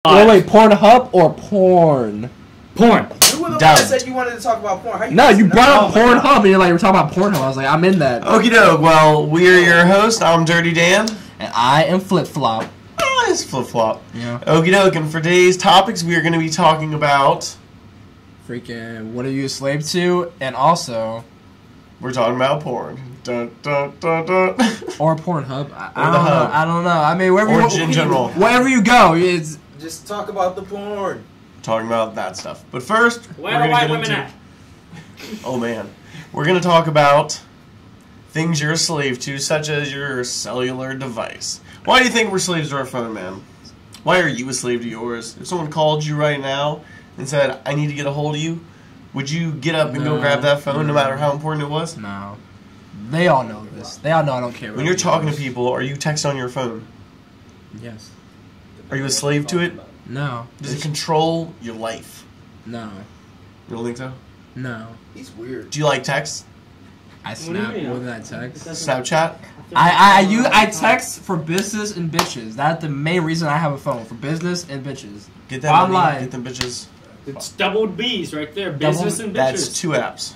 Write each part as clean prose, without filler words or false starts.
Wait, Pornhub or porn? Porn. You were the one that said you wanted to talk about porn. No, you brought up Pornhub and you're like, we're talking about Pornhub. I was like, I'm in that. Okie doke. Well, we're your host. I'm Dirty Dan. And I am Flip Flop. Oh, it's Flip Flop. Yeah. Okie doke. And for today's topics, we are going to be talking about. Freaking, what are you a slave to? And also, we're talking about porn. Dun, dun, dun, dun. Or Pornhub. I Or don't know. I mean, wherever or you, in general. wherever you go, it's Just talk about the porn. Talking about that stuff. But first, Where we're are going white to women get at? into. Oh man, we're going to talk about things you're a slave to, such as your cellular device. Why do you think we're slaves to our phone, man? Why are you a slave to yours? If someone called you right now and said, "I need to get a hold of you," would you get up and go grab that phone, no matter how important it was? no. They all know this. They all know I don't care. When you're talking to people, are you texting on your phone? Yes. Are you a slave to it? No. Does it control your life? No. You don't think so? No. He's weird. Do you like text? I do you snap mean? more than I text. Snapchat? I text for business and bitches. That's the main reason I have a phone, for business and bitches. Get that Bottom money, line. get them bitches. It's doubled B's right there. Business and bitches. That's 2 apps.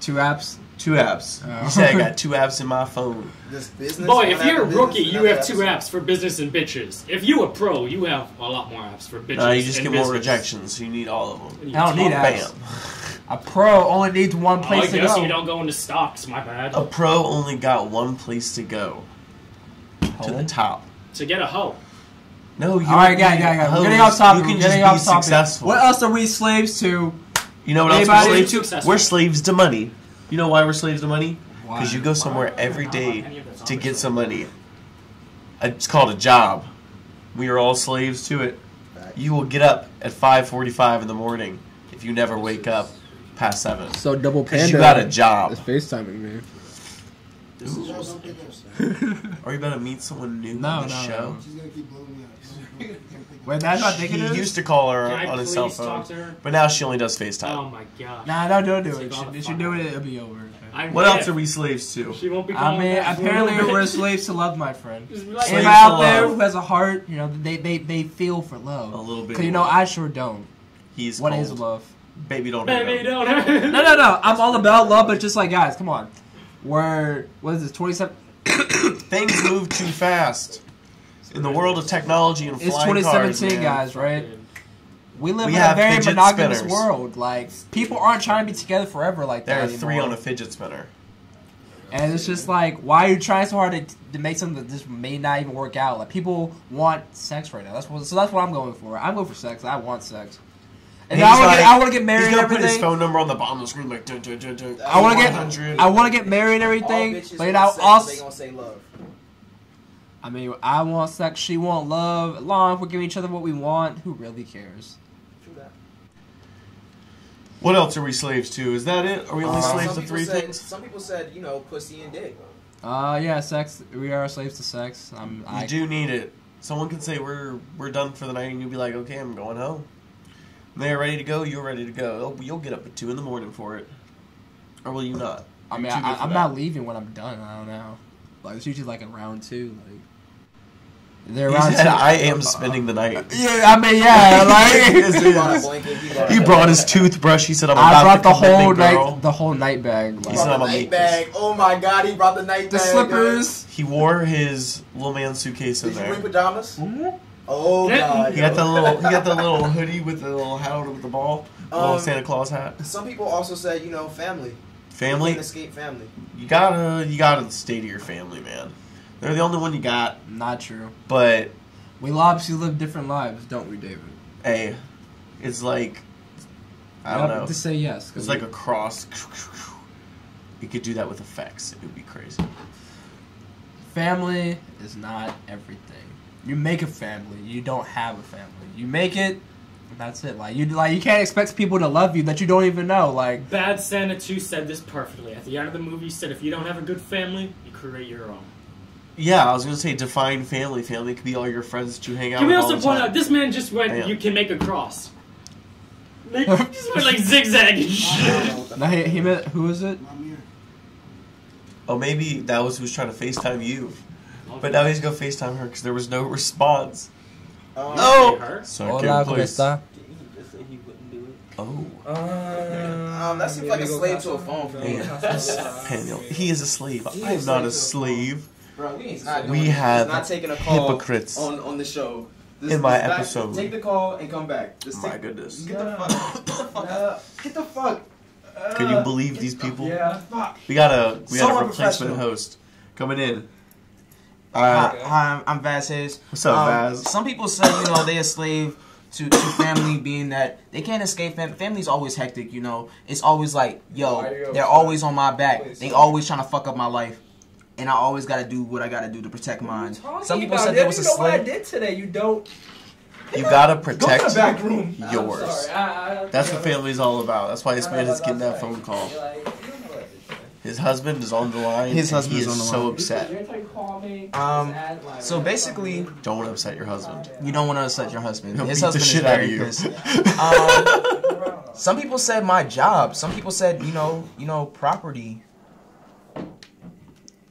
2 apps. 2 apps. Oh. You said I got 2 apps in my phone. This business. Boy, one if after you're a business, rookie, you another have 2 episode. apps for business and bitches. If you a pro, you have a lot more apps for bitches. You just and get business. more rejections, so you need all of them. I don't need Bam. apps. A pro only needs one Oh, I place to guess go. you don't go into stocks. My bad. A pro only got one place to go. To the Home? top. To get a hoe. No, you Alright, guys. We're getting off topic. You can We're just getting be off topic. successful. What else are we slaves to? You know what else Anybody? we're slaves to? Successful. We're slaves to money. You know why we're slaves to money? Why? Because you go somewhere every day to get some money. It's called a job. We are all slaves to it. You will get up at 5:45 in the morning if you never wake up past 7. So double Because panda. you got a job. Is FaceTiming me. Are you about to meet someone new No, on the no, show? no. She's gonna keep blowing me up. Wait, that's not thinking He it is? used to call her Can I on his please cell phone, talk to her? but now she only does FaceTime. Oh my god. Nah, no, don't do It's it. like, oh, If fuck. you do it, it'll be over. What else are we slaves to? She won't be I calling mean, back. apparently we're slaves to love, my friend. Just be like, Slaves Anybody to out there love. who has a heart, you know, they feel for love. A little bit. Cause you know, I sure don't. He's What cold. is love? Baby, don't. Baby, hurt him. don't. No. I'm all about love, but just like, guys, come on. We're, what is this, 27? Things move too fast. In the world of technology and It's flying 2017, cars, man. guys, right? We live We in a have very fidget monogamous spinners. world. Like, people aren't trying to be together forever like There that are anymore. 3 on a fidget spinner. And it's just like, why are you trying so hard to make something that just may not even work out? Like, people want sex right now. That's what I'm going for. I'm going for sex. I want sex. And He's I want to get married He's and gonna put his everything. phone number on the bottom of the screen, like dun, dun, dun, dun. I want to 100. get married and All everything. bitches But you want know, sex, they also, gonna say love. I mean, I want sex. She want love. As long as we're giving each other what we want, who really cares? True that. What else are we slaves to? Is that it? Are we only slaves to Some people 3 said, things? Some people said, you know, pussy and dick. Yeah, sex. We are slaves to sex. You do need it. Someone could say we're done for the night, and you'll be like, okay, I'm going home. And they're ready to go. You're ready to go. You'll get up at 2 in the morning for it, or will you not? I mean, You're too good for I'm that. not leaving when I'm done. I don't know. Like, it's usually like in round 2. Like, they're He round said, 2. I am spending the night. Yeah, I mean, yeah, Yes, like. he He brought a is. blanket, He brought his toothbrush. He said, I'm I about brought to the commit, whole big girl. night, the whole night bag. He Like, said, the I'm gonna night make bag. this. Oh my god, he brought the night the bag. slippers. He wore his little man suitcase in Did you bring there. pajamas? Mhm. Oh god. He got the little hoodie with the little hat with the ball, the little Santa Claus hat. Some people also said, you know, family. Family, Can't escape family. you gotta stay to your family, man. They're the only one you got. Not true. But We obviously live different lives, don't we, David? hey, it's like I don't know. To say yes. It's like a cross. You could do that with effects. It would be crazy. family is not everything. You make a family. You don't have a family. You make it. And that's it. Like you can't expect people to love you that you don't even know. Like Bad Santa 2 said this perfectly. At the end of the movie, he said, if you don't have a good family, you create your own. Yeah, I was gonna say define family. Family could be all your friends that you hang out Can with we all also the point time. out, this man just went, Damn. you can make a cross. Like, he just went like zigzag and shit. no, he meant, who is it? I'm here. Oh, maybe that was who's trying to FaceTime you. But now he's gonna FaceTime her because there was no response. Oh! Her? Suck Hola, him, ¿cómo please. está? Oh. That seems like a slave to a phone for me. Daniel, he is a slave. I am not a slave. Bro, we ain't not doing We this. have Not taking a call hypocrites on the show. in my back- episode. Take the call and come back. Just My take, goodness. Get the fuck. Get the fuck. Get the fuck. Can you believe these people? Yeah. Fuck. We got a So replacement unprofessional. host coming in. Hi, I'm Vaz Hayes. What's up, Vaz? Some people say, they a slave to family, being that they can't escape family. Family's always hectic, It's always like, they're always on my back. They always trying to fuck up my life. And I always got to do what I got to do to protect mine. Some people said there was a slave. did today. You don't. You gotta Go to protect the back room. yours. That's what family's all all about. That's why this man is getting that phone call. His husband is on the line. His and husband he is on the so line. upset. So basically, Don't upset your husband. you don't want to upset your husband. He'll His beat the husband shit is out very of you. pissed. Some people said my job. Some people said, property.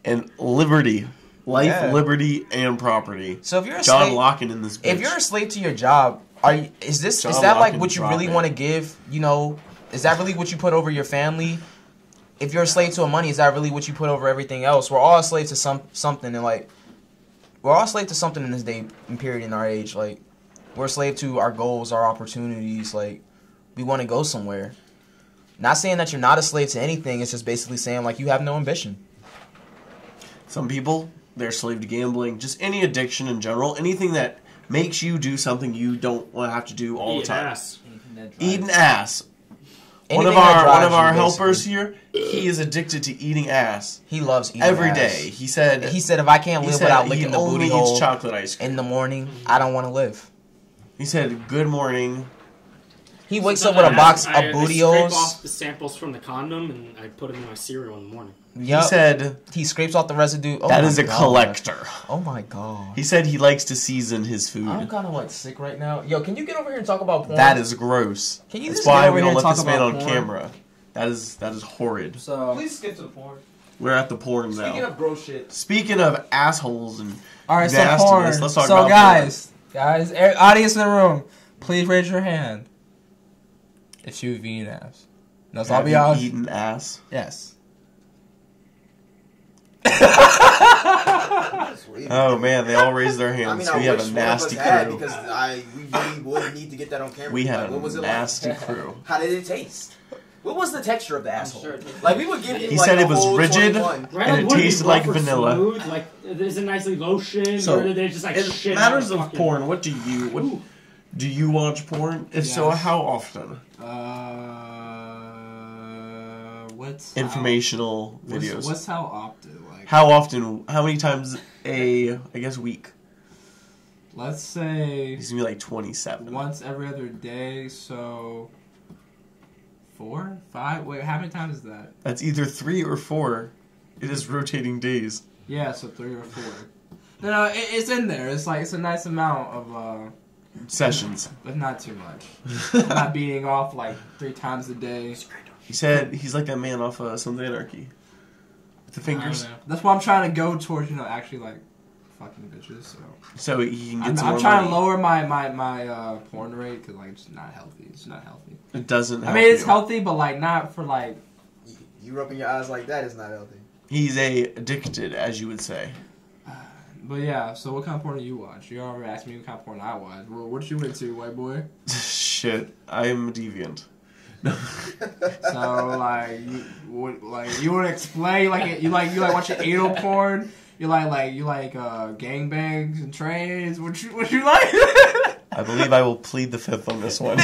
And liberty. Life, Yeah. liberty, and property. So if you're a John slave, Lockin in this bitch. if you're a slave to your job, is John that like Locke what you can really drop want to it. give? Is that really what you put over your family? If you're a slave to money, is that really what you put over everything else? We're all a slave to something, and we're all a slave to something in this day and period in our age. Like, we're a slave to our goals, our opportunities. Like, we want to go somewhere. Not saying that you're not a slave to anything. It's just basically saying like you have no ambition. Some people, they're slave to gambling, just any addiction in general, anything that makes you do something you don't want to have to do all the Eat time. ass. Eating ass. One Anything of that drives our you, helpers basically. here, he is addicted to eating ass He loves eating every ass. day. He said He said if I can't he live said without he licking the only booty eats hole chocolate ice cream. in the morning, I don't want to live. He said, "Good morning." He wakes up with a box of booty I scrape holes. off the samples from the condom and I put them in my cereal in the morning. Yep. He said He scrapes off the residue. Oh that my is a God. collector. Oh my god. He said he likes to season his I'm food. kind of like sick right now. Yo, can you get over here and talk about porn? That is gross. Can you That's just get why over we here don't and let talk this man about on porn? camera. That is horrid. So Please skip to the porn. We're at the porn now. Speaking of gross shit. Speaking of assholes and all right, so nastiness, porn. let's talk So about guys, audience in the room, please raise your hand if you've eaten ass. No, so I'll Have be you honest. eaten ass? Yes. Oh man, they all raised their I hands. mean, we I have wish a one of us nasty had crew. because we really would need to get that on camera. We had Like, a what was it nasty like? crew. How did it taste? What was the texture of the asshole? sure it tasted Like we would give you. He like, said the it was whole rigid. 21. And it would be tasted rough like or vanilla. Smooth? Like, is it nicely lotion? So, or did they just like in shit matters out of fucking- porn, what do you watch porn? If so, Yes. how often? What's Informational how, videos. What's how often? Like, How often? How many times week? let's say He's gonna be like 27. once every other day. So 4, 5. Wait, how many times is that? That's either 3 or 4. It is rotating days. Yeah, so 3 or 4. No, it's in there. It's like it's a nice amount of, Sessions. but not too much. I'm not beating off like 3 times a day. He said he's like that man off Sons of Anarchy. With the I fingers. don't know. That's why I'm trying to go towards, actually like fucking bitches. So So he can get I'm some more trying money. to lower my porn rate because like it's not healthy. It's not healthy. It doesn't I help mean, it's you. healthy, but like not for like. You rubbing your eyes like that is not healthy. He's addicted, as you would say. But yeah, so what kind of porn do you watch? You already asked me what kind of porn I watch. Well, what you into, white boy? Shit, I'm a deviant. So like, you would explain like you like watching anal porn. You like gangbangs and trains. What you like? I believe I will plead the fifth on this one. Nah.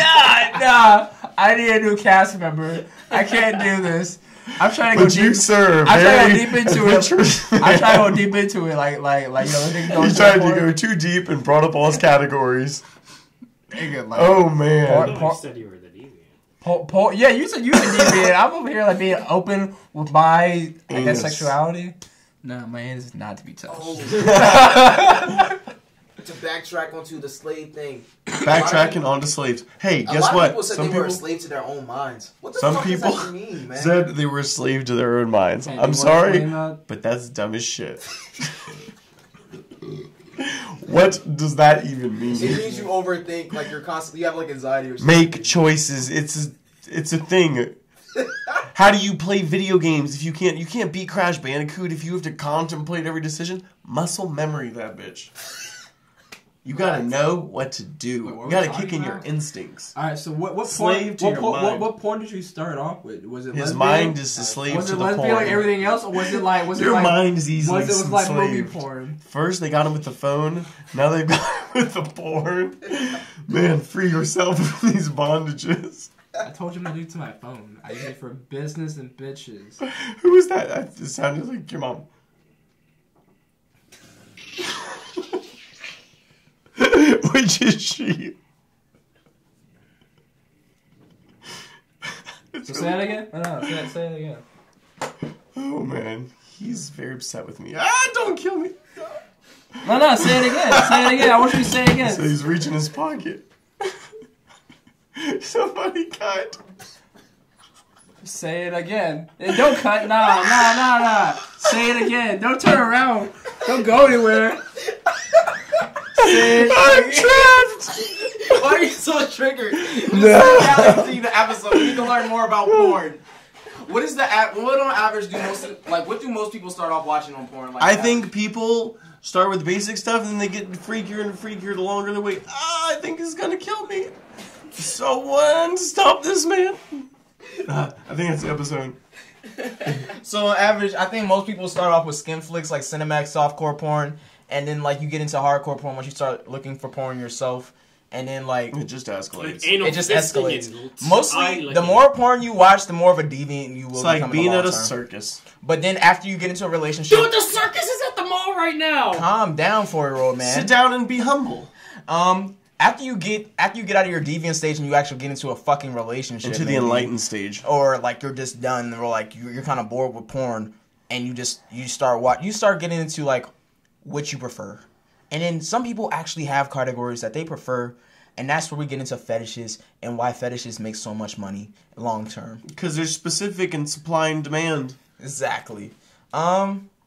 I need a new cast member. I can't do this. I'm trying to go But you, deep. sir, I'm trying to very go deep into it. adventurous I'm man. trying to go deep into it, like He tried to go too deep and brought up all his categories. Oh man. I thought you said you were the deviant. Yeah, you said you were deviant. I'm over here like being open with my Anus. sexuality. No, my anus is not to be touched. To backtrack onto the slave thing. Backtracking onto slaves. Hey, A guess lot of what? people said Some they were a people slave to their own minds. What the Some fuck people does that mean, man? said they were a slave to their own minds. Hey, do I'm you wanna sorry, explain that? but that's dumb as shit. What does that even mean? It means you overthink, like you're constantly, you have like anxiety or something. Make choices. It's a thing. How do you play video games if you can't beat Crash Bandicoot if you have to contemplate every decision? Muscle memory, that bitch. You gotta know what to do. Wait, what You gotta were we kick in talking your about? instincts. All right, so what Slave to your mind. what porn did you start off with? Was it His lesbian? mind is a slave Was to it the lesbian porn. like everything else, or was it like Your mind is easily was it like movie enslaved. porn? First they got him with the phone, now they've got him with the porn. Man, free yourself from these bondages. I told you I'm gonna do it to my phone. I use it for business and bitches. Who was that? It sounded like your mom. Which is she? So say that again? No, say it again. Oh man, he's very upset with me. Ah, don't kill me. No, say it again. Say it again. I want you to say it again. So he's reaching his pocket. Somebody cut. Say it again. And don't cut. Nah. Say it again. Don't turn around. Don't go anywhere. Say it. I'm trapped. Why are you so triggered? No. See the episode. We need to learn more about porn. What is what on average what do most people start off watching on porn? Like I think people start with basic stuff and then they get freakier and freakier the longer they wait. I think it's gonna kill me. Someone stop this man. I think that's the episode. So on average, I think most people start off with skin flicks like Cinemax softcore porn, and then like you get into hardcore porn once you start looking for porn yourself, and then like It just escalates. it just escalates. I Mostly, like the it. more porn you watch, the more of a deviant you will It's become like in being the at long a term. circus. But then after you get into a relationship, Dude, the circus is at the mall right now. calm down, 4-year-old man. Sit down and be humble. After you get out of your deviant stage and you actually get into a fucking relationship, Into the maybe, enlightened stage. or like you're just done, or like you're kind of bored with porn, and you start getting into like what you prefer, and then some people actually have categories that they prefer, and that's where we get into fetishes and why fetishes make so much money long term. Because they're specific in supply and demand. Exactly.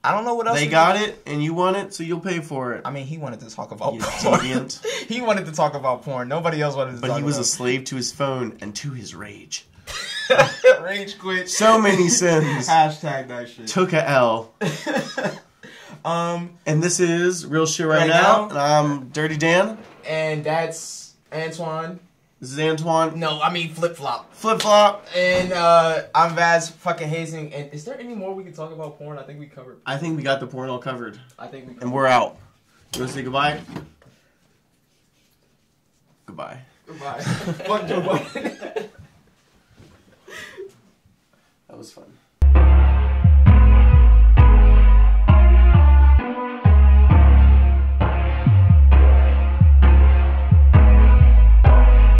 I don't know what else They we got could- it, and you want it, so you'll pay for it. I mean, he wanted to talk about You porn. deviant. He wanted to talk about porn. Nobody else wanted to But talk he was a about slave to his phone and to his rage. Rage quit. So many sins. Hashtag that shit. Took a L. And this is Real Shit Right Now. And I'm Dirty Dan. And that's Antoine. This is Antoine. No, I mean Flip Flop. Flip Flop. And I'm Vaz fucking hazing. And is there any more we can talk about porn? I think we covered. I think we got the porn all covered. I think we covered. And we're out. You want to say goodbye? Goodbye. Goodbye. Fuck Joe Biden.